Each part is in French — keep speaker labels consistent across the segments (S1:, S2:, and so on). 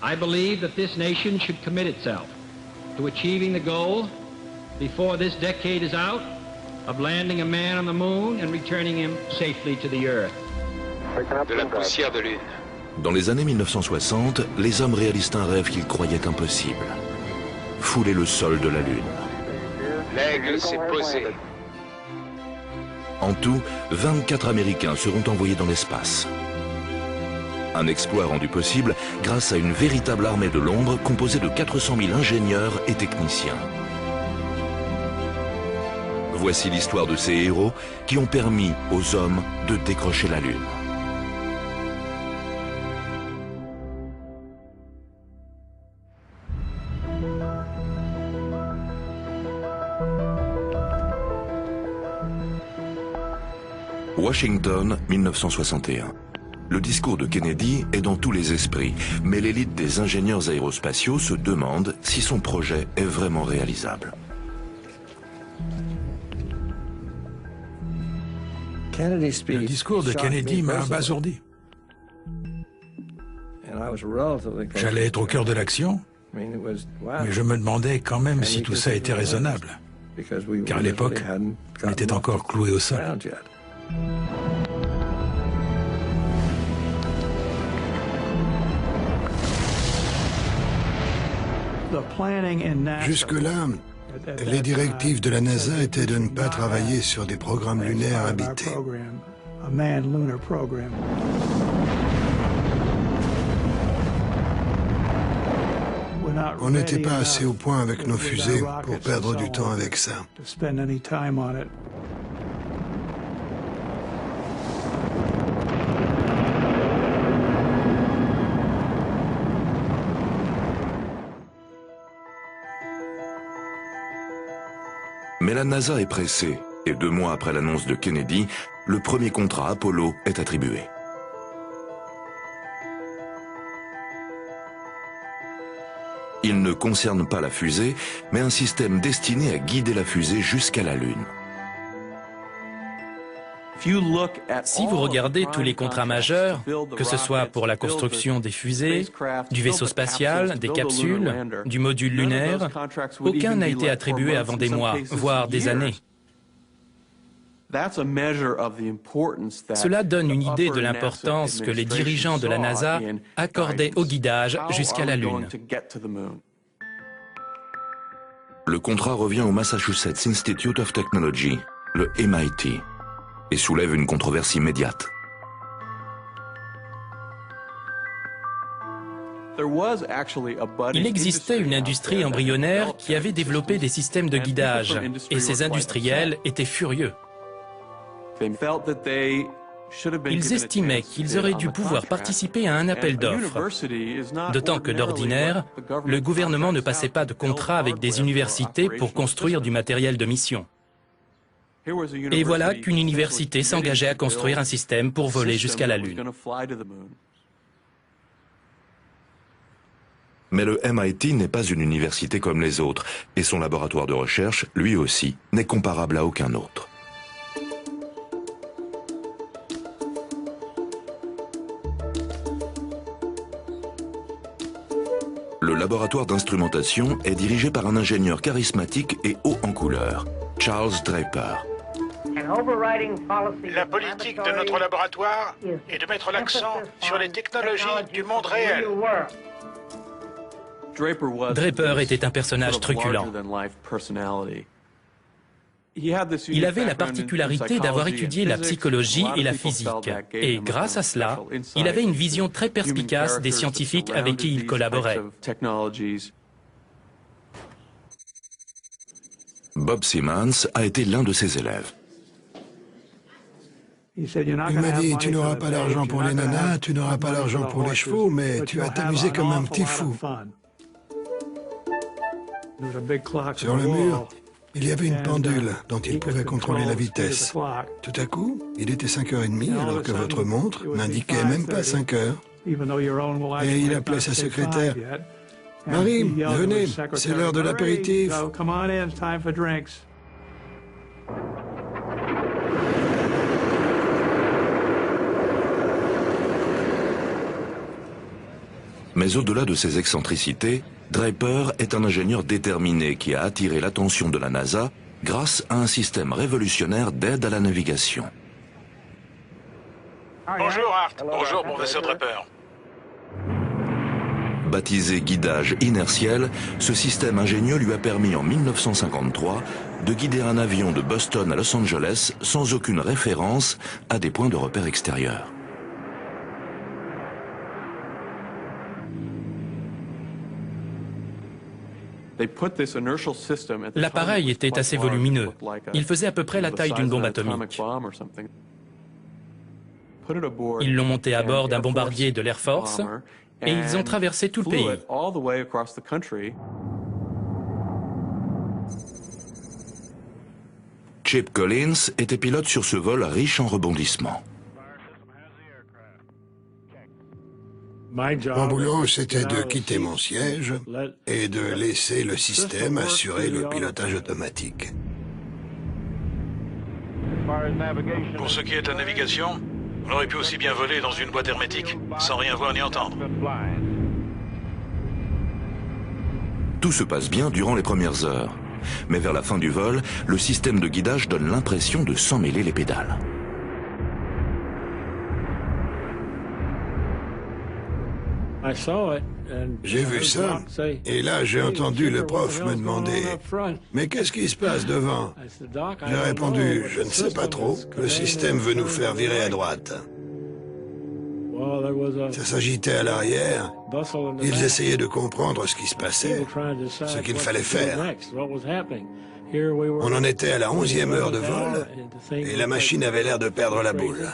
S1: I believe that this nation should commit itself to achieving the goal, before this decade is out, of landing a man on the moon and returning him safely to the Earth.
S2: De la poussière de lune.
S3: Dans les années 1960, les hommes réalisent un rêve qu'ils croyaient impossible. Fouler le sol de la Lune.
S2: L'aigle s'est posé.
S3: En tout, 24 Américains seront envoyés dans l'espace. Un exploit rendu possible grâce à une véritable armée de l'ombre composée de 400 000 ingénieurs et techniciens. Voici l'histoire de ces héros qui ont permis aux hommes de décrocher la Lune. Washington, 1961. Le discours de Kennedy est dans tous les esprits, mais l'élite des ingénieurs aérospatiaux se demande si son projet est vraiment réalisable.
S4: Le discours de Kennedy m'a abasourdi. J'allais être au cœur de l'action, mais je me demandais quand même si tout ça était raisonnable, car à l'époque, on était encore cloué au sol.
S5: Jusque-là, les directives de la NASA étaient de ne pas travailler sur des programmes lunaires habités. On n'était pas assez au point avec nos fusées pour perdre du temps avec ça.
S3: Mais la NASA est pressée, et 2 mois après l'annonce de Kennedy, le premier contrat Apollo est attribué. Il ne concerne pas la fusée, mais un système destiné à guider la fusée jusqu'à la Lune.
S6: Si vous regardez tous les contrats majeurs, que ce soit pour la construction des fusées, du vaisseau spatial, des capsules, du module lunaire, aucun n'a été attribué avant des mois, voire des années. Cela donne une idée de l'importance que les dirigeants de la NASA accordaient au guidage jusqu'à la Lune.
S3: Le contrat revient au Massachusetts Institute of Technology, le MIT, et soulève une controverse immédiate.
S6: Il existait une industrie embryonnaire qui avait développé des systèmes de guidage, et ces industriels étaient furieux. Ils estimaient qu'ils auraient dû pouvoir participer à un appel d'offres, d'autant que d'ordinaire, le gouvernement ne passait pas de contrat avec des universités pour construire du matériel de mission. Et voilà qu'une université s'engageait à construire un système pour voler jusqu'à la Lune.
S3: Mais le MIT n'est pas une université comme les autres, et son laboratoire de recherche, lui aussi, n'est comparable à aucun autre. Le laboratoire d'instrumentation est dirigé par un ingénieur charismatique et haut en couleur, Charles Draper.
S7: La politique de notre laboratoire est de mettre l'accent sur les technologies du monde réel.
S6: Draper était un personnage truculent. Il avait la particularité d'avoir étudié la psychologie et la physique, et grâce à cela, il avait une vision très perspicace des scientifiques avec qui il collaborait.
S3: Bob Simmons a été l'un de ses élèves.
S5: Il m'a dit, tu n'auras pas d'argent pour les nanas, tu n'auras pas d'argent pour les chevaux, mais tu vas t'amuser comme un petit fou. Sur le mur, il y avait une pendule dont il pouvait contrôler la vitesse. Tout à coup, il était 5h30 alors que votre montre n'indiquait même pas 5 heures. Et il appelait sa secrétaire. « Marie, venez, c'est l'heure de l'apéritif. »
S3: Mais au-delà de ses excentricités, Draper est un ingénieur déterminé qui a attiré l'attention de la NASA grâce à un système révolutionnaire d'aide à la navigation.
S7: Bonjour Art. Bonjour professeur Draper.
S3: Baptisé guidage inertiel, ce système ingénieux lui a permis en 1953 de guider un avion de Boston à Los Angeles sans aucune référence à des points de repère extérieurs.
S6: L'appareil était assez volumineux. Il faisait à peu près la taille d'une bombe atomique. Ils l'ont monté à bord d'un bombardier de l'Air Force et ils ont traversé tout le pays.
S3: Chip Collins était pilote sur ce vol riche en rebondissements.
S5: Mon boulot, c'était de quitter mon siège et de laisser le système assurer le pilotage automatique.
S7: Pour ce qui est de la navigation, on aurait pu aussi bien voler dans une boîte hermétique, sans rien voir ni entendre.
S3: Tout se passe bien durant les premières heures. Mais vers la fin du vol, le système de guidage donne l'impression de s'emmêler les pédales.
S5: J'ai vu ça, et là j'ai entendu le prof me demander « Mais qu'est-ce qui se passe devant ?» J'ai répondu « Je ne sais pas trop, le système veut nous faire virer à droite. » Ça s'agitait à l'arrière, ils essayaient de comprendre ce qui se passait, ce qu'il fallait faire. On en était à la 11e heure de vol, et la machine avait l'air de perdre la boule.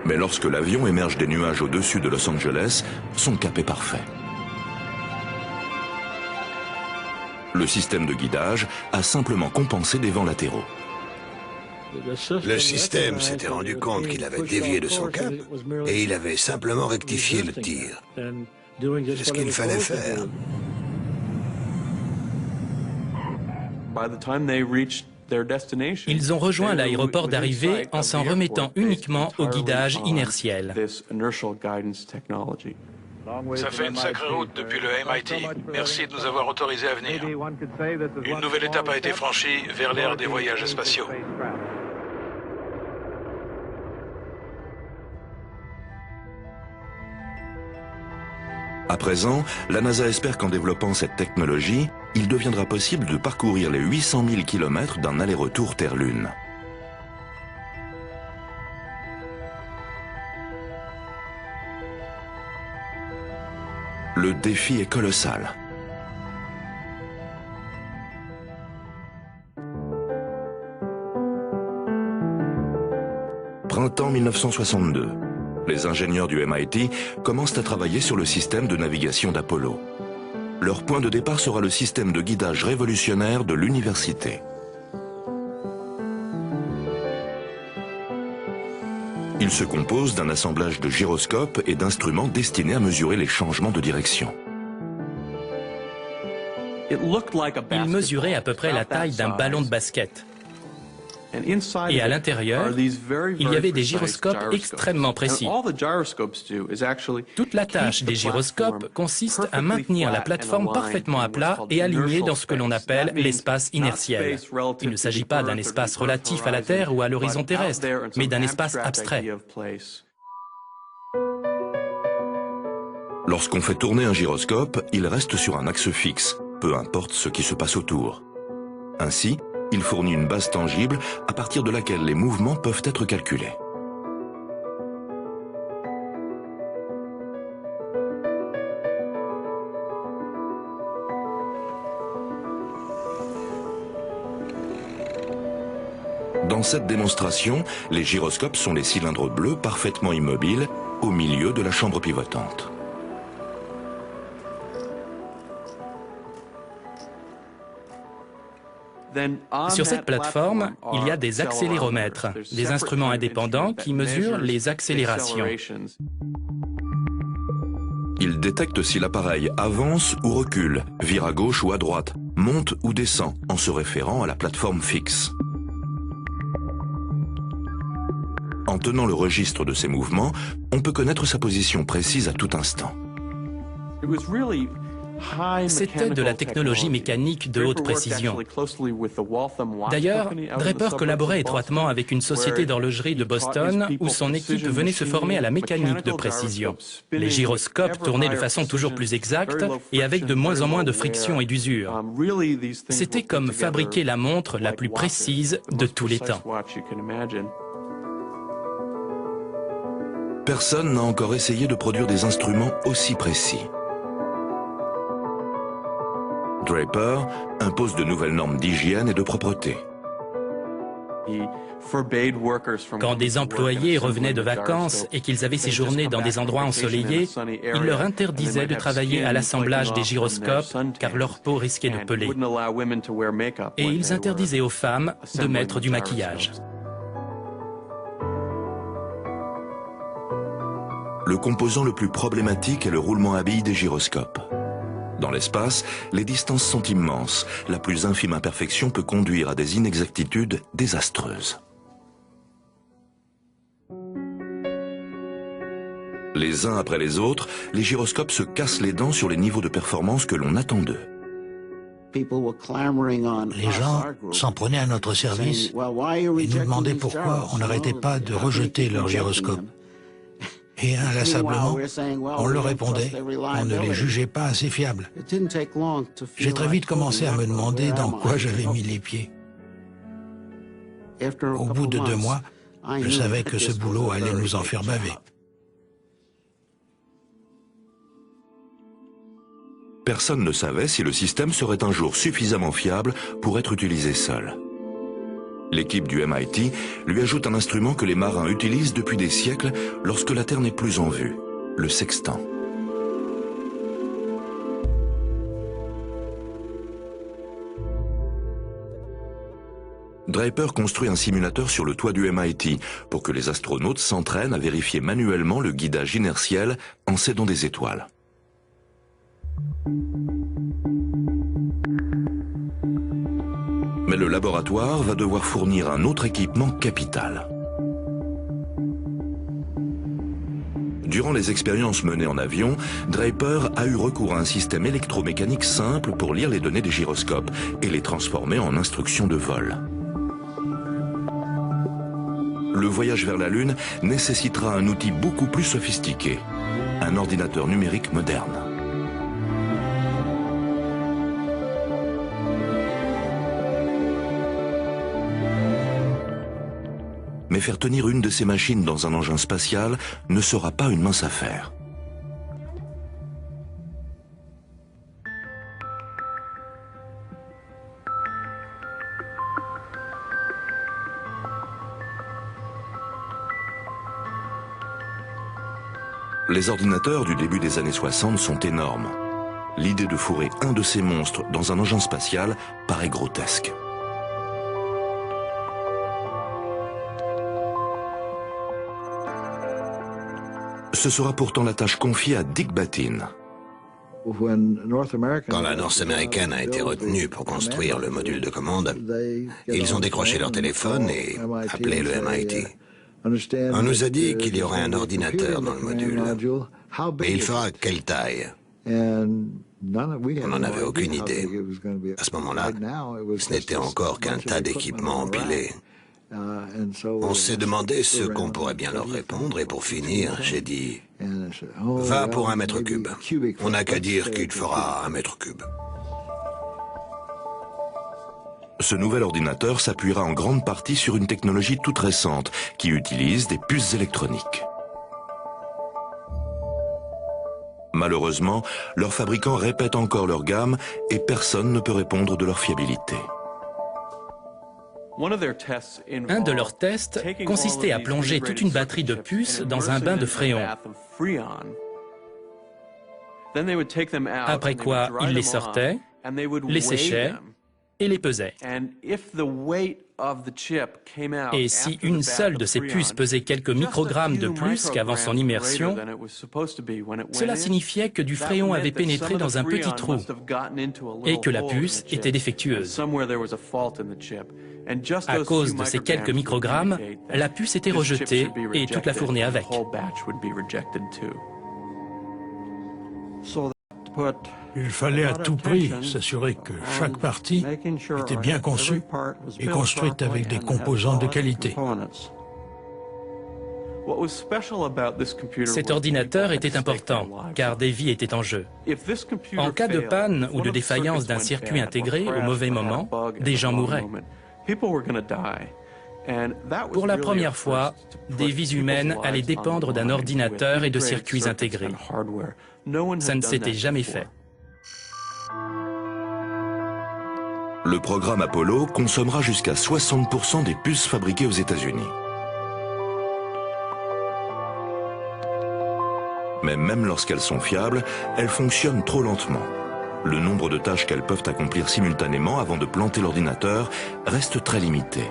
S3: Mais lorsque l'avion émerge des nuages au-dessus de Los Angeles, son cap est parfait. Le système de guidage a simplement compensé des vents latéraux.
S5: Le système s'était rendu compte qu'il avait dévié de son cap et il avait simplement rectifié le tir. C'est ce qu'il fallait faire.
S6: Ils ont rejoint l'aéroport d'arrivée en s'en remettant uniquement au guidage inertiel.
S7: Ça fait une sacrée route depuis le MIT. Merci de nous avoir autorisés à venir. Une nouvelle étape a été franchie vers l'ère des voyages spatiaux.
S3: À présent, la NASA espère qu'en développant cette technologie, il deviendra possible de parcourir les 800 000 km d'un aller-retour Terre-Lune. Le défi est colossal. Printemps 1962. Les ingénieurs du MIT commencent à travailler sur le système de navigation d'Apollo. Leur point de départ sera le système de guidage révolutionnaire de l'université. Il se compose d'un assemblage de gyroscopes et d'instruments destinés à mesurer les changements de direction.
S6: Il mesurait à peu près la taille d'un ballon de basket. Et à l'intérieur, il y avait des gyroscopes extrêmement précis. Toute la tâche des gyroscopes consiste à maintenir la plateforme parfaitement à plat et alignée dans ce que l'on appelle l'espace inertiel. Il ne s'agit pas d'un espace relatif à la Terre ou à l'horizon terrestre, mais d'un espace abstrait.
S3: Lorsqu'on fait tourner un gyroscope, il reste sur un axe fixe, peu importe ce qui se passe autour. Ainsi, il fournit une base tangible à partir de laquelle les mouvements peuvent être calculés. Dans cette démonstration, les gyroscopes sont les cylindres bleus parfaitement immobiles au milieu de la chambre pivotante.
S6: Sur cette plateforme, il y a des accéléromètres, des instruments indépendants qui mesurent les accélérations.
S3: Ils détectent si l'appareil avance ou recule, vire à gauche ou à droite, monte ou descend, en se référant à la plateforme fixe. En tenant le registre de ses mouvements, on peut connaître sa position précise à tout instant.
S6: C'était de la technologie mécanique de haute précision. D'ailleurs, Draper collaborait étroitement avec une société d'horlogerie de Boston où son équipe venait se former à la mécanique de précision. Les gyroscopes tournaient de façon toujours plus exacte et avec de moins en moins de friction et d'usure. C'était comme fabriquer la montre la plus précise de tous les temps.
S3: Personne n'a encore essayé de produire des instruments aussi précis. Draper impose de nouvelles normes d'hygiène et de propreté.
S6: Quand des employés revenaient de vacances et qu'ils avaient séjourné dans des endroits ensoleillés, il leur interdisait de travailler à l'assemblage des gyroscopes car leur peau risquait de peler. Et ils interdisaient aux femmes de mettre du maquillage.
S3: Le composant le plus problématique est le roulement à billes des gyroscopes. Dans l'espace, les distances sont immenses. La plus infime imperfection peut conduire à des inexactitudes désastreuses. Les uns après les autres, les gyroscopes se cassent les dents sur les niveaux de performance que l'on attend d'eux.
S8: Les gens s'en prenaient à notre service et nous demandaient pourquoi on n'arrêtait pas de rejeter leurs gyroscopes. Et inlassablement, on leur répondait, on ne les jugeait pas assez fiables. J'ai très vite commencé à me demander dans quoi j'avais mis les pieds. Au bout de 2 mois, je savais que ce boulot allait nous en faire baver.
S3: Personne ne savait si le système serait un jour suffisamment fiable pour être utilisé seul. L'équipe du MIT lui ajoute un instrument que les marins utilisent depuis des siècles lorsque la Terre n'est plus en vue, le sextant. Draper construit un simulateur sur le toit du MIT pour que les astronautes s'entraînent à vérifier manuellement le guidage inertiel en s'aidant des étoiles. Mais le laboratoire va devoir fournir un autre équipement capital. Durant les expériences menées en avion, Draper a eu recours à un système électromécanique simple pour lire les données des gyroscopes et les transformer en instructions de vol. Le voyage vers la Lune nécessitera un outil beaucoup plus sophistiqué, un ordinateur numérique moderne. Mais faire tenir une de ces machines dans un engin spatial ne sera pas une mince affaire. Les ordinateurs du début des années 60 sont énormes. L'idée de fourrer un de ces monstres dans un engin spatial paraît grotesque. Ce sera pourtant la tâche confiée à Dick Batin.
S9: Quand la North American a été retenue pour construire le module de commande, ils ont décroché leur téléphone et appelé le MIT. On nous a dit qu'il y aurait un ordinateur dans le module. Mais il fera quelle taille? On n'en avait aucune idée. À ce moment-là, ce n'était encore qu'un tas d'équipements empilés. On s'est demandé ce qu'on pourrait bien leur répondre et pour finir, j'ai dit « Va pour 1 mètre cube. On n'a qu'à dire qu'il fera 1 mètre cube. »
S3: Ce nouvel ordinateur s'appuiera en grande partie sur une technologie toute récente qui utilise des puces électroniques. Malheureusement, leurs fabricants répètent encore leur gamme et personne ne peut répondre de leur fiabilité.
S6: Un de leurs tests consistait à plonger toute une batterie de puces dans un bain de fréon. Après quoi, ils les sortaient, les séchaient et les pesaient. Et si une seule de ces puces pesait quelques microgrammes de plus qu'avant son immersion, cela signifiait que du fréon avait pénétré dans un petit trou et que la puce était défectueuse. À cause de ces quelques microgrammes, la puce était rejetée et toute la fournée avec.
S4: Il fallait à tout prix s'assurer que chaque partie était bien conçue et construite avec des composants de qualité.
S6: Cet ordinateur était important, car des vies étaient en jeu. En cas de panne ou de défaillance d'un circuit intégré au mauvais moment, des gens mourraient. Pour la première fois, des vies humaines allaient dépendre d'un ordinateur et de circuits intégrés. Ça ne s'était jamais fait.
S3: Le programme Apollo consommera jusqu'à 60% des puces fabriquées aux États-Unis. Mais même lorsqu'elles sont fiables, elles fonctionnent trop lentement. Le nombre de tâches qu'elles peuvent accomplir simultanément avant de planter l'ordinateur reste très limité.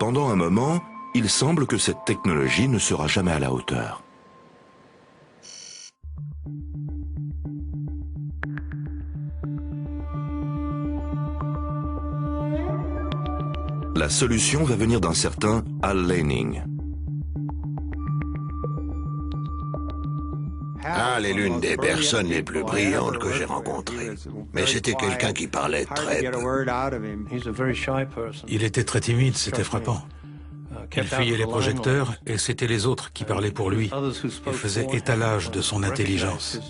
S3: Pendant un moment, il semble que cette technologie ne sera jamais à la hauteur. La solution va venir d'un certain Hal Laning.
S9: Hal est l'une des personnes les plus brillantes que j'ai rencontrées. Mais c'était quelqu'un qui parlait très peu.
S4: Il était très timide, c'était frappant. Il fuyait les projecteurs et c'était les autres qui parlaient pour lui. Il faisait étalage de son intelligence.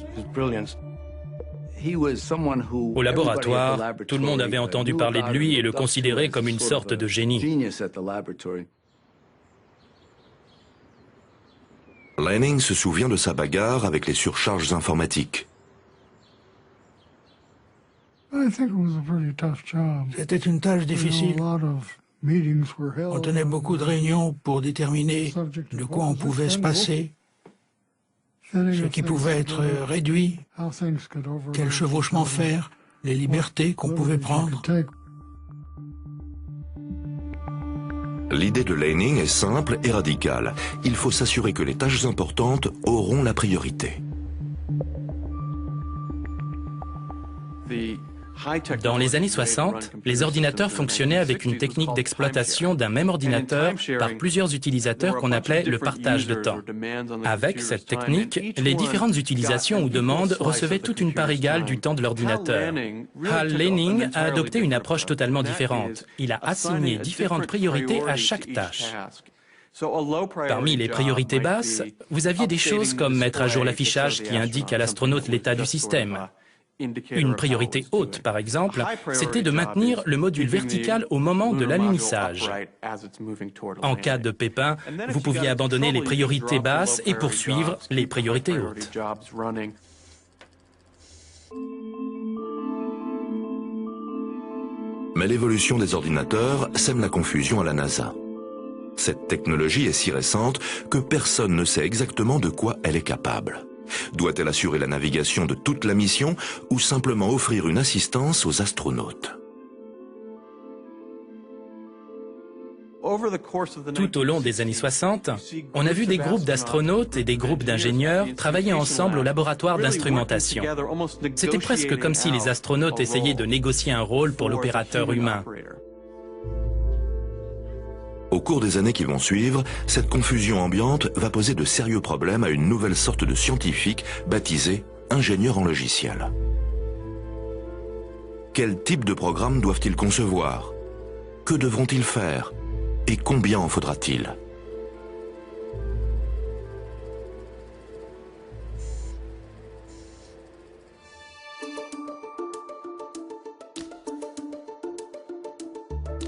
S6: Au laboratoire, tout le monde avait entendu parler de lui et le considérait comme une sorte de génie.
S3: Laning se souvient de sa bagarre avec les surcharges informatiques.
S8: C'était une tâche difficile. On tenait beaucoup de réunions pour déterminer de quoi on pouvait se passer, ce qui pouvait être réduit, quel chevauchement faire, les libertés qu'on pouvait prendre.
S3: L'idée de Laning est simple et radicale. Il faut s'assurer que les tâches importantes auront la priorité.
S6: Dans les années 60, les ordinateurs fonctionnaient avec une technique d'exploitation d'un même ordinateur par plusieurs utilisateurs qu'on appelait le partage de temps. Avec cette technique, les différentes utilisations ou demandes recevaient toute une part égale du temps de l'ordinateur. Hal Laning a adopté une approche totalement différente. Il a assigné différentes priorités à chaque tâche. Parmi les priorités basses, vous aviez des choses comme mettre à jour l'affichage qui indique à l'astronaute l'état du système. Une priorité haute, par exemple, c'était de maintenir le module vertical au moment de l'alunissage. En cas de pépin, vous pouviez abandonner les priorités basses et poursuivre les priorités hautes.
S3: Mais l'évolution des ordinateurs sème la confusion à la NASA. Cette technologie est si récente que personne ne sait exactement de quoi elle est capable. Doit-elle assurer la navigation de toute la mission ou simplement offrir une assistance aux astronautes?
S6: Tout au long des années 60, on a vu des groupes d'astronautes et des groupes d'ingénieurs travailler ensemble au laboratoire d'instrumentation. C'était presque comme si les astronautes essayaient de négocier un rôle pour l'opérateur humain.
S3: Au cours des années qui vont suivre, cette confusion ambiante va poser de sérieux problèmes à une nouvelle sorte de scientifique baptisé ingénieur en logiciel. Quel type de programme doivent-ils concevoir? Que devront-ils faire? Et combien en faudra-t-il?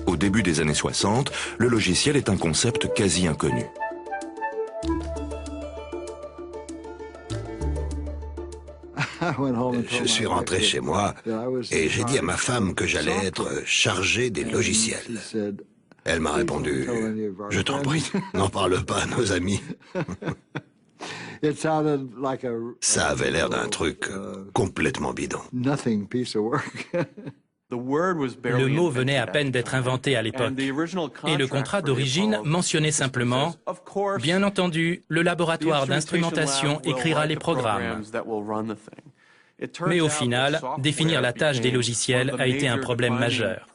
S3: Au début des années 60, le logiciel est un concept quasi inconnu.
S9: Je suis rentré chez moi et j'ai dit à ma femme que j'allais être chargé des logiciels. Elle m'a répondu, « Je t'en prie, n'en parle pas à nos amis. » Ça avait l'air d'un truc complètement bidon.
S6: Le mot venait à peine d'être inventé à l'époque, et le contrat d'origine mentionnait simplement « Bien entendu, le laboratoire d'instrumentation écrira les programmes ». Mais au final, définir la tâche des logiciels a été un problème majeur.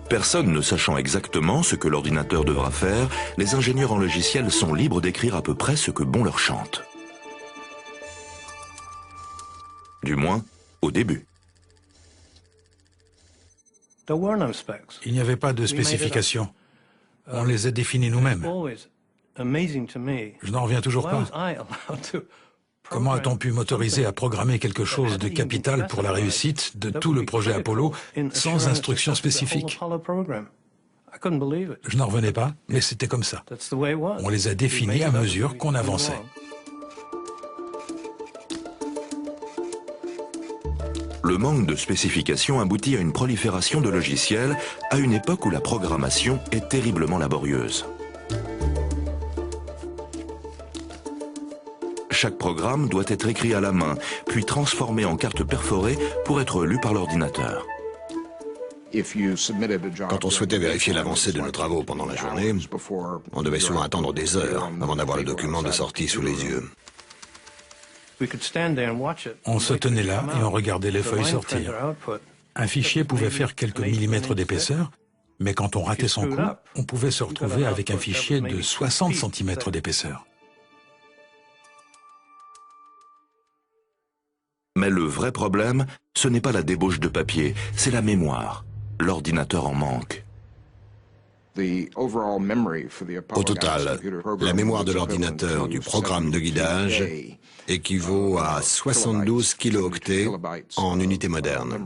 S3: Personne ne sachant exactement ce que l'ordinateur devra faire, les ingénieurs en logiciel sont libres d'écrire à peu près ce que bon leur chante. Du moins, au début.
S4: Il n'y avait pas de spécifications. On les a définies nous-mêmes. Je n'en reviens toujours pas. Comment a-t-on pu m'autoriser à programmer quelque chose de capital pour la réussite de tout le projet Apollo sans instructions spécifiques? Je n'en revenais pas, mais c'était comme ça. On les a définis à mesure qu'on avançait.
S3: Le manque de spécifications aboutit à une prolifération de logiciels à une époque où la programmation est terriblement laborieuse. Chaque programme doit être écrit à la main, puis transformé en carte perforée pour être lu par l'ordinateur.
S9: Quand on souhaitait vérifier l'avancée de nos travaux pendant la journée, on devait souvent attendre des heures avant d'avoir le document de sortie sous les yeux.
S4: On se tenait là et on regardait les feuilles sortir. Un fichier pouvait faire quelques millimètres d'épaisseur, mais quand on ratait son coup, on pouvait se retrouver avec un fichier de 60 cm d'épaisseur.
S3: Mais le vrai problème, ce n'est pas la débauche de papier, c'est la mémoire. L'ordinateur en manque.
S9: Au total, la mémoire de l'ordinateur du programme de guidage équivaut à 72 kilooctets en unité moderne.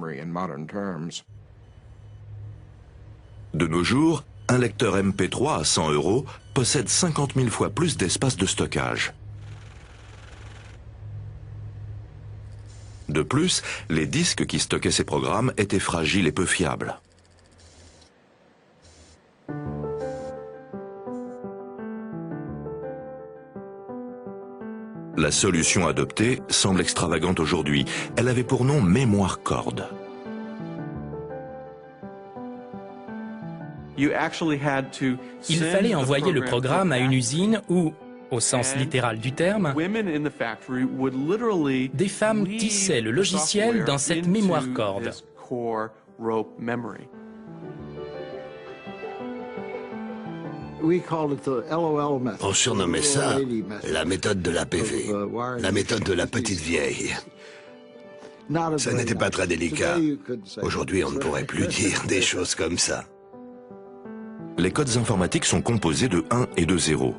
S3: De nos jours, un lecteur MP3 à 100 € possède 50 000 fois plus d'espace de stockage. De plus, les disques qui stockaient ces programmes étaient fragiles et peu fiables. La solution adoptée semble extravagante aujourd'hui. Elle avait pour nom mémoire corde.
S6: Il fallait envoyer le programme à une usine où, au sens littéral du terme, des femmes tissaient le logiciel dans cette mémoire corde.
S9: On surnommait ça la méthode de l'APV, la méthode de la petite vieille. Ça n'était pas très délicat. Aujourd'hui, on ne pourrait plus dire des choses comme ça.
S3: Les codes informatiques sont composés de 1 et de 0.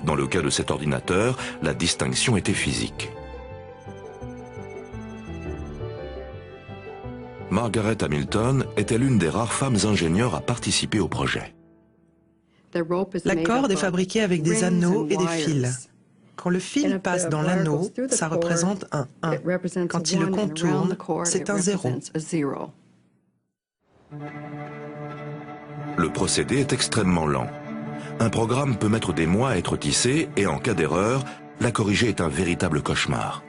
S3: Dans le cas de cet ordinateur, la distinction était physique. Margaret Hamilton était l'une des rares femmes ingénieures à participer au projet.
S10: La corde est fabriquée avec des anneaux et des fils. Quand le fil passe dans l'anneau, ça représente un 1. Quand il le contourne, c'est un 0.
S3: Le procédé est extrêmement lent. Un programme peut mettre des mois à être tissé et en cas d'erreur, la corriger est un véritable cauchemar.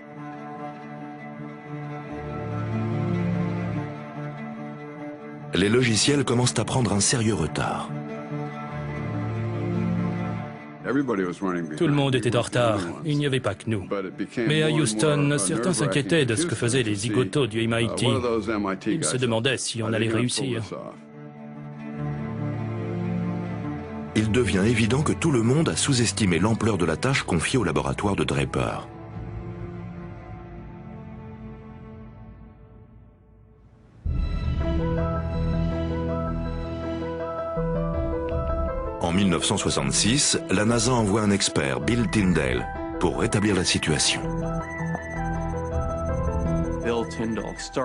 S3: Les logiciels commencent à prendre un sérieux retard.
S6: Tout le monde était en retard, il n'y avait pas que nous. Mais à Houston, certains s'inquiétaient de ce que faisaient les zigotos du MIT. Ils se demandaient si on allait réussir.
S3: Il devient évident que tout le monde a sous-estimé l'ampleur de la tâche confiée au laboratoire de Draper. En 1966, la NASA envoie un expert, Bill Tyndall, pour rétablir la situation.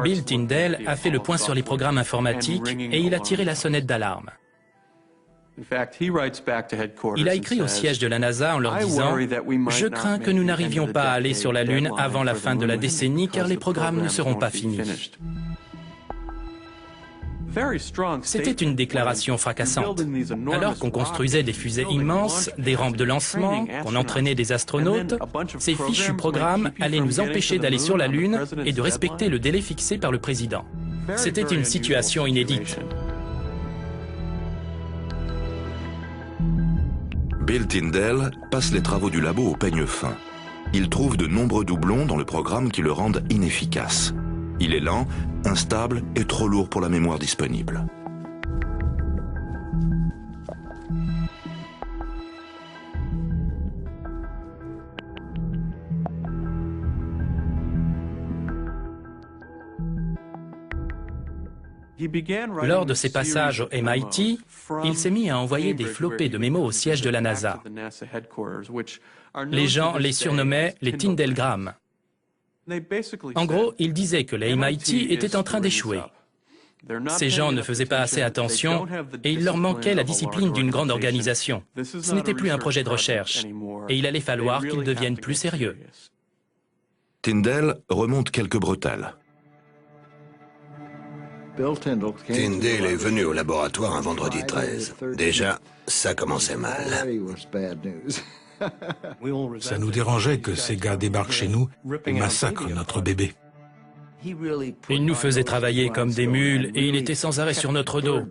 S6: Bill Tyndall a fait le point sur les programmes informatiques et il a tiré la sonnette d'alarme. Il a écrit au siège de la NASA en leur disant « Je crains que nous n'arrivions pas à aller sur la Lune avant la fin de la décennie car les programmes ne seront pas finis. » C'était une déclaration fracassante. Alors qu'on construisait des fusées immenses, des rampes de lancement, qu'on entraînait des astronautes, ces fichus programmes allaient nous empêcher d'aller sur la Lune et de respecter le délai fixé par le président. C'était une situation inédite.
S3: Bill Tyndall passe les travaux du labo au peigne fin. Il trouve de nombreux doublons dans le programme qui le rendent inefficace. Il est lent, instable et trop lourd pour la mémoire disponible.
S6: Lors de ses passages au MIT, il s'est mis à envoyer des flopées de mémos au siège de la NASA. Les gens les surnommaient les Tyndall-grammes. En gros, il disait que le MIT était en train d'échouer. Ces gens ne faisaient pas assez attention et il leur manquait la discipline d'une grande organisation. Ce n'était plus un projet de recherche et il allait falloir qu'ils deviennent plus sérieux.
S3: Tyndall remonte quelques bretelles.
S9: Tyndall est venu au laboratoire un vendredi 13. Déjà, ça commençait mal.
S4: Ça nous dérangeait que ces gars débarquent chez nous et massacrent notre bébé.
S6: Il nous faisait travailler comme des mules et il était sans arrêt sur notre dos.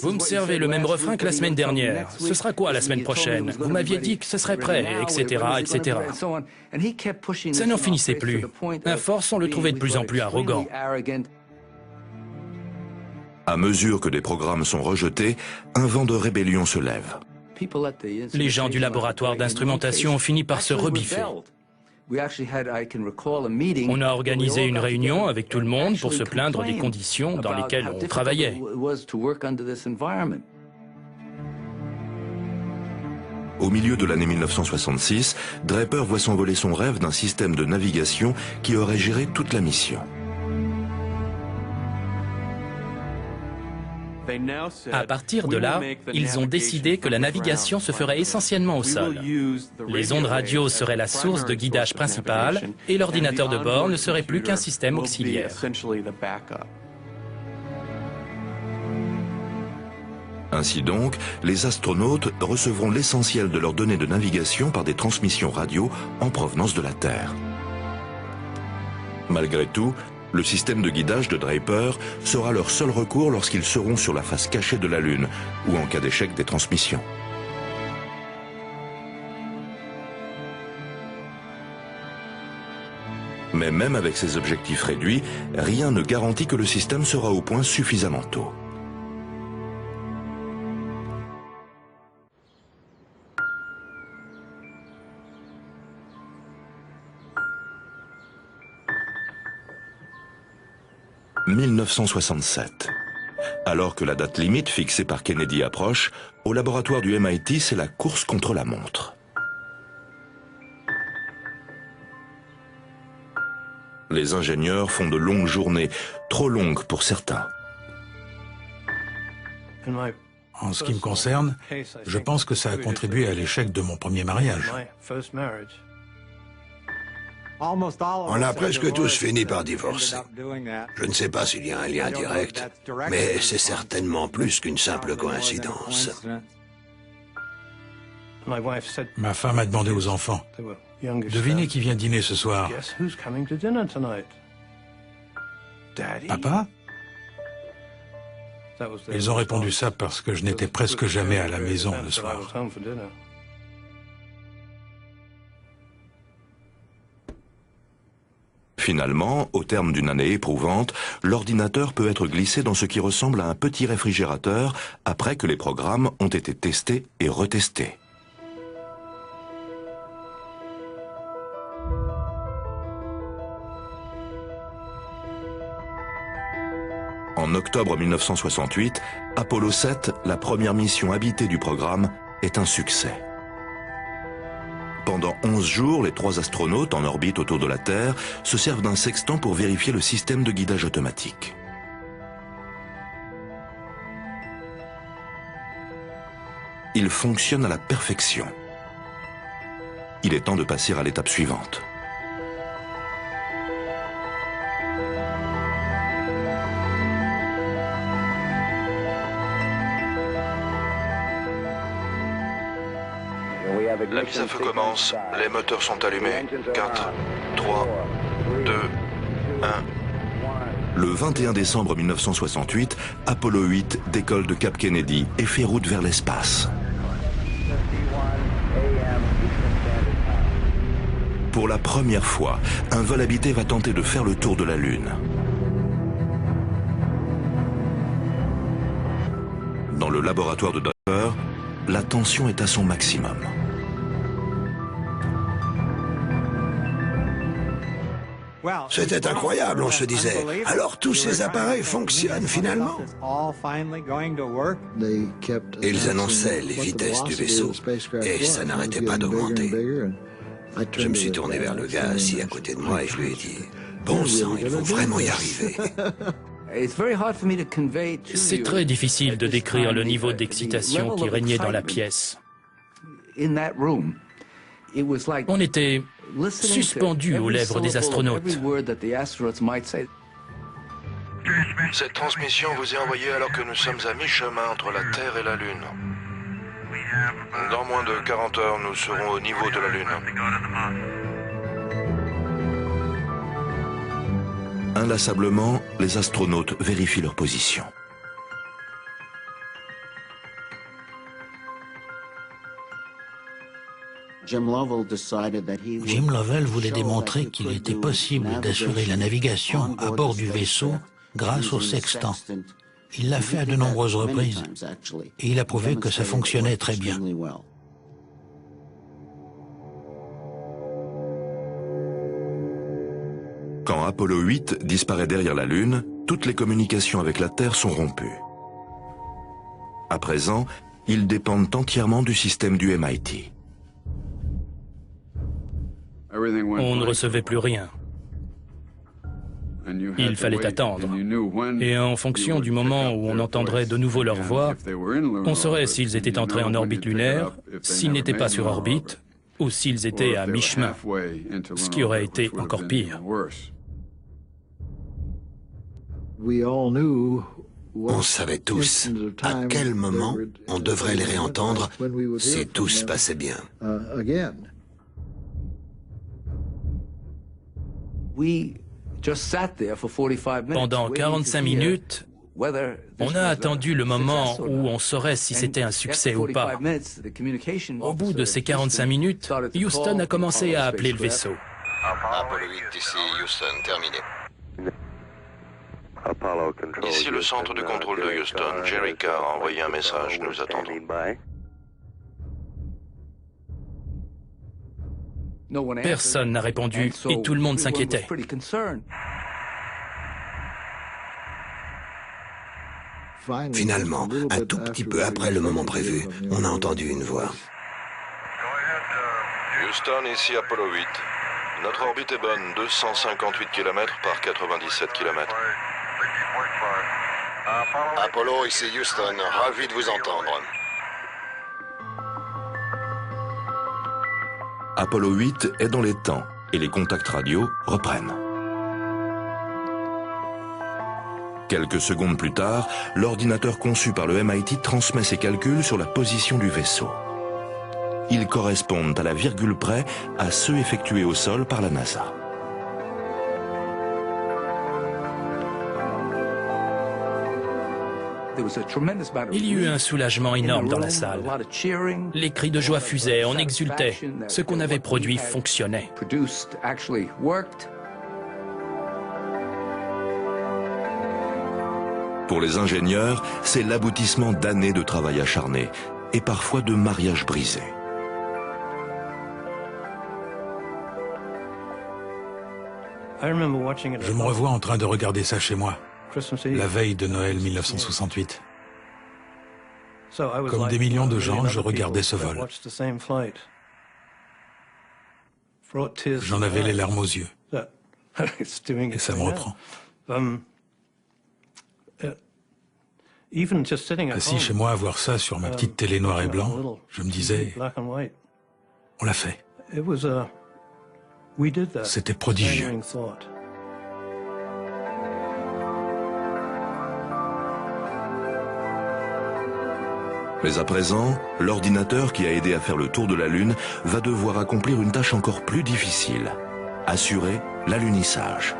S6: Vous me servez le même refrain que la semaine dernière. Ce sera quoi la semaine prochaine? Vous m'aviez dit que ce serait prêt, etc., etc. Ça n'en finissait plus. À force, on le trouvait de plus en plus arrogant.
S3: À mesure que des programmes sont rejetés, un vent de rébellion se lève.
S6: Les gens du laboratoire d'instrumentation ont fini par se rebiffer. On a organisé une réunion avec tout le monde pour se plaindre des conditions dans lesquelles on travaillait.
S3: Au milieu de l'année 1966, Draper voit s'envoler son rêve d'un système de navigation qui aurait géré toute la mission.
S6: À partir de là, ils ont décidé que la navigation se ferait essentiellement au sol. Les ondes radio seraient la source de guidage principale et l'ordinateur de bord ne serait plus qu'un système auxiliaire.
S3: Ainsi donc, les astronautes recevront l'essentiel de leurs données de navigation par des transmissions radio en provenance de la Terre. Malgré tout, le système de guidage de Draper sera leur seul recours lorsqu'ils seront sur la face cachée de la Lune ou en cas d'échec des transmissions. Mais même avec ces objectifs réduits, rien ne garantit que le système sera au point suffisamment tôt. « 1967. Alors que la date limite fixée par Kennedy approche, au laboratoire du MIT, c'est la course contre la montre. Les ingénieurs font de longues journées, trop longues pour certains.
S4: En ce qui me concerne, je pense que ça a contribué à l'échec de mon premier mariage.
S9: On a presque tous fini par divorcer. Je ne sais pas s'il y a un lien direct, mais c'est certainement plus qu'une simple coïncidence.
S4: Ma femme a demandé aux enfants, « Devinez qui vient dîner ce soir. » Papa? Ils ont répondu ça parce que je n'étais presque jamais à la maison le soir.
S3: Finalement, au terme d'une année éprouvante, l'ordinateur peut être glissé dans ce qui ressemble à un petit réfrigérateur après que les programmes ont été testés et retestés. En octobre 1968, Apollo 7, la première mission habitée du programme, est un succès. Pendant 11 jours, les 3 astronautes en orbite autour de la Terre se servent d'un sextant pour vérifier le système de guidage automatique. Il fonctionne à la perfection. Il est temps de passer à l'étape suivante. La mise à feu commence, les moteurs sont allumés. 4, 3, 2, 1... Le 21 décembre 1968, Apollo 8 décolle de Cap Kennedy et fait route vers l'espace. Pour la première fois, un vol habité va tenter de faire le tour de la Lune. Dans le laboratoire de Doppler, la tension est à son maximum.
S9: C'était incroyable, on se disait. Alors tous ces appareils fonctionnent finalement. Ils annonçaient les vitesses du vaisseau et ça n'arrêtait pas d'augmenter. Je me suis tourné vers le gars assis à côté de moi et je lui ai dit « Bon sang, ils vont vraiment y arriver !»
S6: C'est très difficile de décrire le niveau d'excitation qui régnait dans la pièce. On était suspendus aux lèvres des astronautes.
S3: Cette transmission vous est envoyée alors que nous sommes à mi-chemin entre la Terre et la Lune. Dans moins de 40 heures, nous serons au niveau de la Lune. Inlassablement, les astronautes vérifient leur position.
S8: Jim Lovell voulait démontrer qu'il était possible d'assurer la navigation à bord du vaisseau grâce au sextant. Il l'a fait à de nombreuses reprises et il a prouvé que ça fonctionnait très bien.
S3: Quand Apollo 8 disparaît derrière la Lune, toutes les communications avec la Terre sont rompues. À présent, ils dépendent entièrement du système du MIT.
S6: On ne recevait plus rien. Il fallait attendre. Et en fonction du moment où on entendrait de nouveau leur voix, on saurait s'ils étaient entrés en orbite lunaire, s'ils n'étaient pas sur orbite, ou s'ils étaient à mi-chemin, ce qui aurait été encore pire.
S9: On savait tous à quel moment on devrait les réentendre si tout se passait bien.
S6: Pendant 45 minutes, on a attendu le moment où on saurait si c'était un succès ou pas. Au bout de ces 45 minutes, Houston a commencé à appeler le vaisseau.
S9: Apollo 8 ici, Houston, terminé.
S3: Ici le centre de contrôle de Houston. Jerry Carr a envoyé un message. Nous attendons.
S6: Personne n'a répondu et tout le monde s'inquiétait.
S9: Finalement, un tout petit peu après le moment prévu, on a entendu une voix.
S3: Houston, ici Apollo 8. Notre orbite est bonne, 258 km par 97 km.
S9: Apollo, ici Houston, ravi de vous entendre.
S3: Apollo 8 est dans les temps et les contacts radio reprennent. Quelques secondes plus tard, l'ordinateur conçu par le MIT transmet ses calculs sur la position du vaisseau. Ils correspondent à la virgule près à ceux effectués au sol par la NASA.
S6: Il y eut un soulagement énorme dans la salle. Les cris de joie fusaient, on exultait. Ce qu'on avait produit fonctionnait.
S3: Pour les ingénieurs, c'est l'aboutissement d'années de travail acharné et parfois de mariages brisés.
S4: Je me revois en train de regarder ça chez moi, la veille de Noël 1968. Comme des millions de gens, je regardais ce vol. J'en avais les larmes aux yeux. Et ça me reprend. Assis chez moi à voir ça sur ma petite télé noir et blanc, je me disais, on l'a fait. C'était prodigieux.
S3: Mais à présent, l'ordinateur qui a aidé à faire le tour de la Lune va devoir accomplir une tâche encore plus difficile, assurer l'alunissage.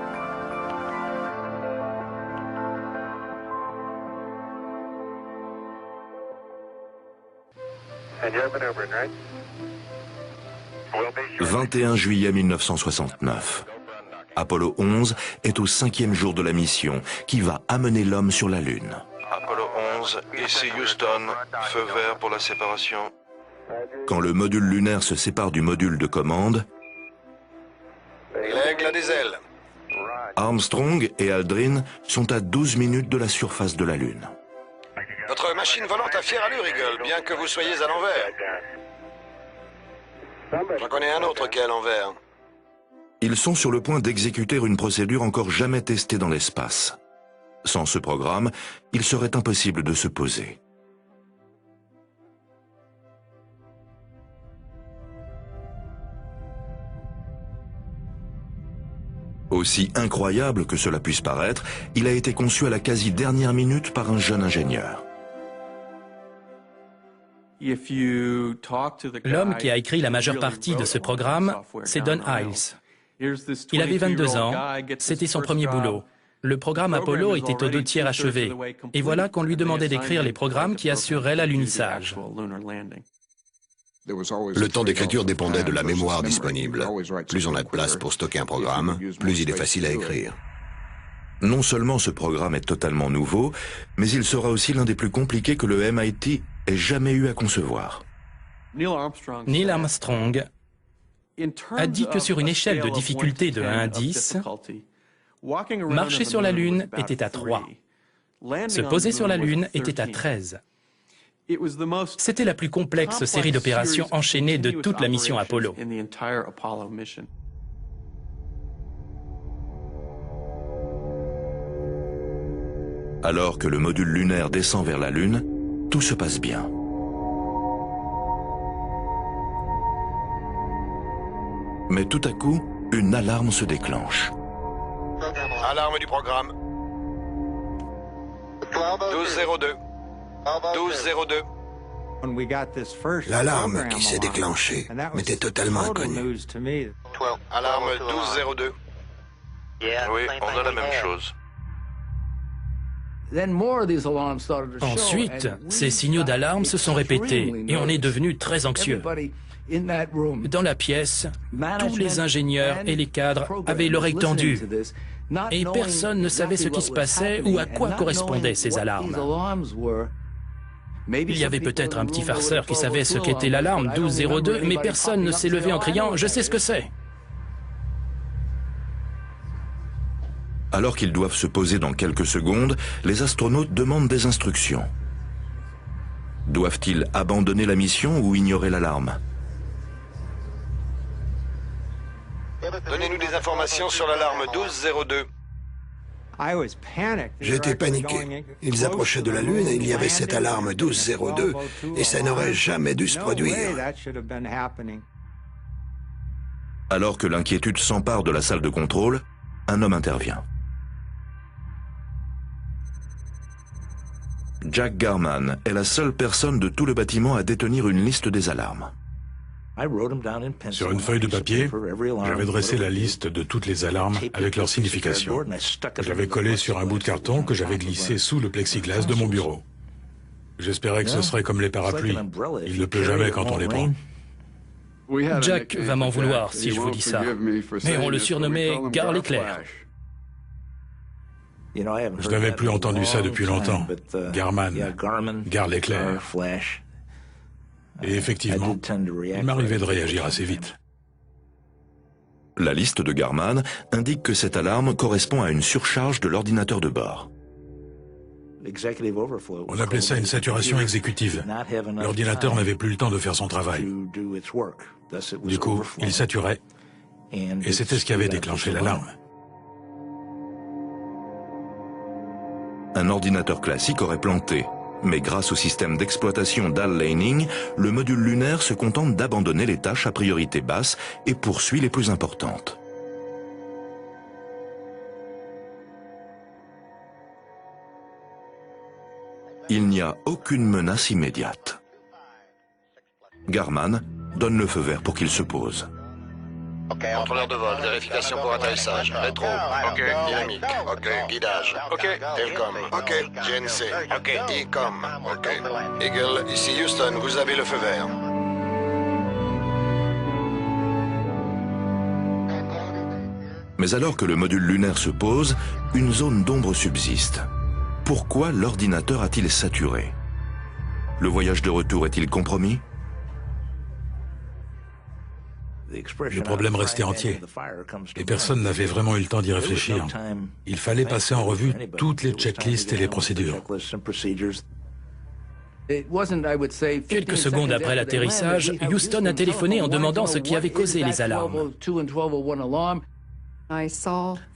S11: And you're maneuvering, right? We'll be
S3: 21 juillet 1969. Apollo 11 est au 5e jour de la mission qui va amener l'homme sur la Lune. Apollo 11, ici Houston, feu vert pour la séparation. Quand le module lunaire se sépare du module de commande,
S9: L'aigle a des ailes.
S3: Armstrong et Aldrin sont à 12 minutes de la surface de la Lune.
S9: Votre machine volante a fière allure, Eagle, bien que vous soyez à l'envers. J'en connais un autre qui est à l'envers.
S3: Ils sont sur le point d'exécuter une procédure encore jamais testée dans l'espace. Sans ce programme, il serait impossible de se poser. Aussi incroyable que cela puisse paraître, il a été conçu à la quasi dernière minute par un jeune ingénieur.
S6: L'homme qui a écrit la majeure partie de ce programme, c'est Don Iles. Il avait 22 ans, c'était son premier boulot. Le programme Apollo était aux 2/3 achevé, et voilà qu'on lui demandait d'écrire les programmes qui assureraient l'alunissage.
S9: Le temps d'écriture dépendait de la mémoire disponible. Plus on a de place pour stocker un programme, plus il est facile à écrire.
S3: Non seulement ce programme est totalement nouveau, mais il sera aussi l'un des plus compliqués que le MIT ait jamais eu à concevoir.
S6: Neil Armstrong a dit que sur une échelle de difficulté de 1 à 10, marcher sur la Lune était à 3. Se poser sur la Lune était à 13. C'était la plus complexe série d'opérations enchaînées de toute la mission Apollo.
S3: Alors que le module lunaire descend vers la Lune, tout se passe bien. Mais tout à coup, une alarme se déclenche.
S9: Alarme du programme. 1202. 1202. L'alarme qui s'est déclenchée m'était totalement inconnue. Alarme 1202.
S3: Oui, on a la même chose.
S6: Ensuite, ces signaux d'alarme se sont répétés et on est devenu très anxieux. Dans la pièce, tous les ingénieurs et les cadres avaient l'oreille tendue et personne ne savait ce qui se passait ou à quoi correspondaient ces alarmes. Il y avait peut-être un petit farceur qui savait ce qu'était l'alarme 1202, mais personne ne s'est levé en criant « Je sais ce que c'est !»
S3: Alors qu'ils doivent se poser dans quelques secondes, les astronautes demandent des instructions. Doivent-ils abandonner la mission ou ignorer l'alarme?
S9: Donnez-nous des informations sur l'alarme 1202. J'étais paniqué. Ils approchaient de la Lune et il y avait cette alarme 1202 et ça n'aurait jamais dû se produire.
S3: Alors que l'inquiétude s'empare de la salle de contrôle, un homme intervient. Jack Garman est la seule personne de tout le bâtiment à détenir une liste des alarmes.
S4: Sur une feuille de papier, j'avais dressé la liste de toutes les alarmes avec leur signification. Je l'avais collée sur un bout de carton que j'avais glissé sous le plexiglas de mon bureau. J'espérais que ce serait comme les parapluies. Il ne pleut jamais quand on les prend.
S6: Jack va m'en vouloir si je vous dis ça, mais on le surnommait Gare l'éclair.
S4: Je n'avais plus entendu ça depuis longtemps. Garman, Gare l'éclair. Et effectivement, il m'arrivait de réagir assez vite.
S3: La liste de Garman indique que cette alarme correspond à une surcharge de l'ordinateur de bord.
S4: On appelait ça une saturation exécutive. L'ordinateur n'avait plus le temps de faire son travail. Du coup, il saturait, et c'était ce qui avait déclenché l'alarme.
S3: Un ordinateur classique aurait planté, mais grâce au système d'exploitation d'Al Laning, le module lunaire se contente d'abandonner les tâches à priorité basse et poursuit les plus importantes. Il n'y a aucune menace immédiate. Garman donne le feu vert pour qu'il se pose.
S9: Contrôleur de vol, vérification pour atterrissage. Rétro. OK. Dynamique. OK. Guidage. OK. Telcom. OK. GNC. OK. ICOM. OK. Eagle, ici Houston, vous avez le feu vert.
S3: Mais alors que le module lunaire se pose, une zone d'ombre subsiste. Pourquoi l'ordinateur a-t-il saturé? Le voyage de retour est-il compromis?
S4: Le problème restait entier, et personne n'avait vraiment eu le temps d'y réfléchir. Il fallait passer en revue toutes les checklists et les procédures.
S6: Quelques secondes après l'atterrissage, Houston a téléphoné en demandant ce qui avait causé les alarmes.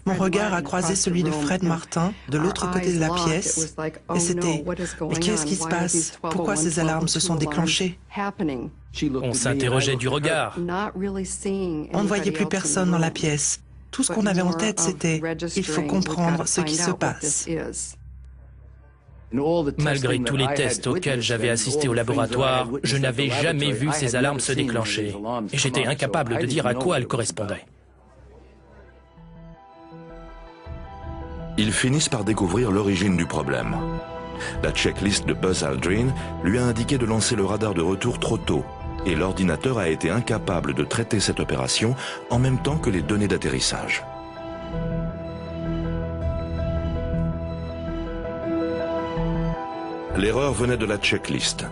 S10: Mon regard a croisé celui de Fred Martin, de l'autre côté de la pièce, et c'était « Mais qu'est-ce qui se passe? Pourquoi ces alarmes se sont déclenchées ?»
S6: On s'interrogeait du regard.
S10: On ne voyait plus personne dans la pièce. Tout ce qu'on avait en tête, c'était « Il faut comprendre ce qui se passe ».
S6: Malgré tous les tests auxquels j'avais assisté au laboratoire, je n'avais jamais vu ces alarmes se déclencher. Et j'étais incapable de dire à quoi elles correspondaient.
S3: Ils finissent par découvrir l'origine du problème. La checklist de Buzz Aldrin lui a indiqué de lancer le radar de retour trop tôt, et l'ordinateur a été incapable de traiter cette opération en même temps que les données d'atterrissage. L'erreur venait de la checklist.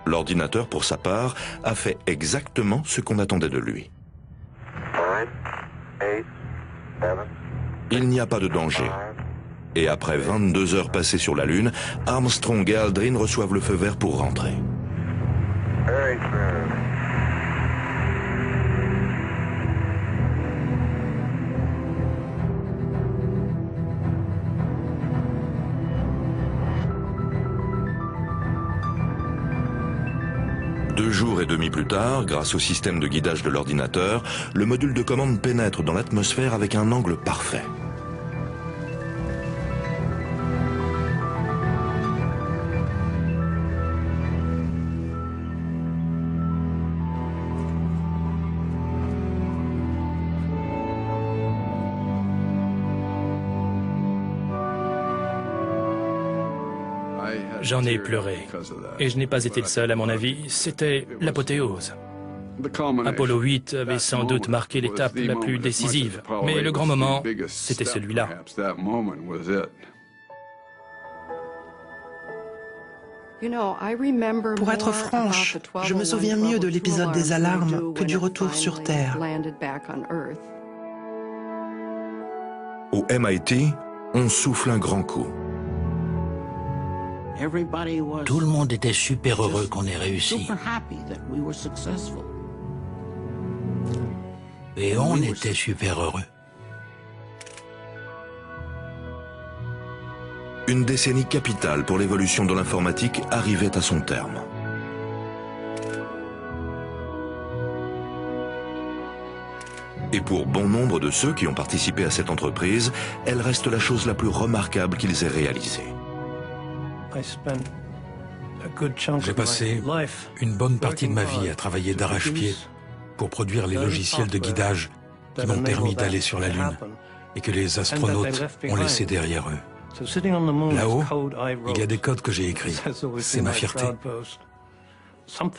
S3: L'ordinateur, pour sa part, a fait exactement ce qu'on attendait de lui. Il n'y a pas de danger. Et après 22 heures passées sur la Lune, Armstrong et Aldrin reçoivent le feu vert pour rentrer. Deux jours et demi plus tard, grâce au système de guidage de l'ordinateur, le module de commande pénètre dans l'atmosphère avec un angle parfait.
S6: J'en ai pleuré. Et je n'ai pas été le seul, à mon avis. C'était l'apothéose. Apollo 8 avait sans doute marqué l'étape la plus décisive. Mais le grand moment, c'était celui-là.
S10: Pour être franche, je me souviens mieux de l'épisode des alarmes que du retour sur Terre.
S3: Au MIT, on souffle un grand coup.
S8: Tout le monde était super heureux qu'on ait réussi. Et on était super heureux.
S3: Une décennie capitale pour l'évolution de l'informatique arrivait à son terme. Et pour bon nombre de ceux qui ont participé à cette entreprise, elle reste la chose la plus remarquable qu'ils aient réalisée.
S4: J'ai passé une bonne partie de ma vie à travailler d'arrache-pied pour produire les logiciels de guidage qui m'ont permis d'aller sur la Lune et que les astronautes ont laissé derrière eux. Là-haut, il y a des codes que j'ai écrits. C'est ma fierté.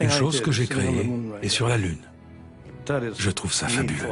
S4: Une chose que j'ai créée est sur la Lune. Je trouve ça fabuleux.